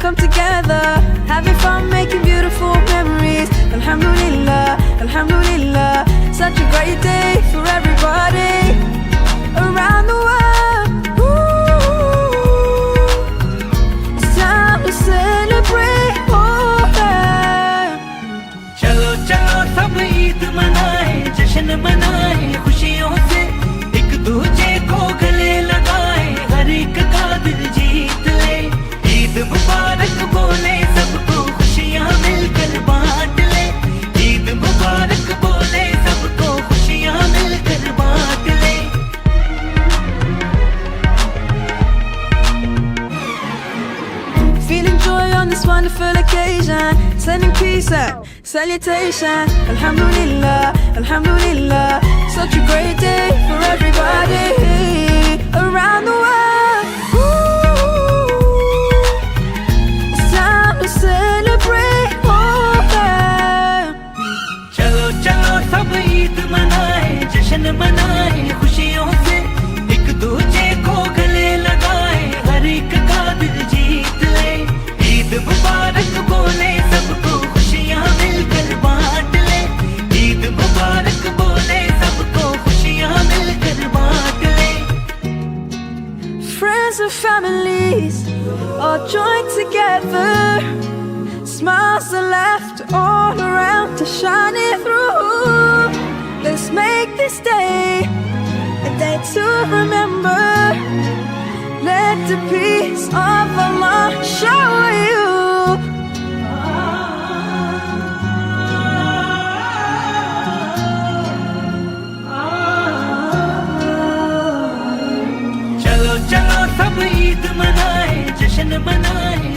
come together, having fun, making beautiful memories. Alhamdulillah, Alhamdulillah, such a great day for everybody around the world. Ooh, it's time to celebrate. Oh, yeah. चलो चलो सब ईद मनाए, जश्न मनाए, खुशियों से एक दूजे को गले लगाए, हर एक का दिल जीत ले। ईद मुबारक बोले सबको, खुशियाँ मिलकर बांट ले। ईद मुबारक बोले सबको, खुशियाँ मिलकर बांट ले। Feeling joy on this wonderful occasion, sending peace and salutation. Alhamdulillah, Alhamdulillah, such a great day for everybody around the world. Ooh, it's time to celebrate. Oh, yeah. चलो चलो सब ईद मनाए, जश्न मनाए, खुशियों से एक दूजे को गले लगाए, हर एक का दिल जीत ले। ईद मुबारक बोले सबको, खुशियाँ मिलकर बांट ले। ईद मुबारक बोले सबको, खुशियाँ मिलकर बांट ले। Friends and families all joined together, smiles are left all around to shine it through. Let's make this day a day to remember. Let the peace of Allah shower you. चलो चलो सब ईद मनाए, जश्न मनाए,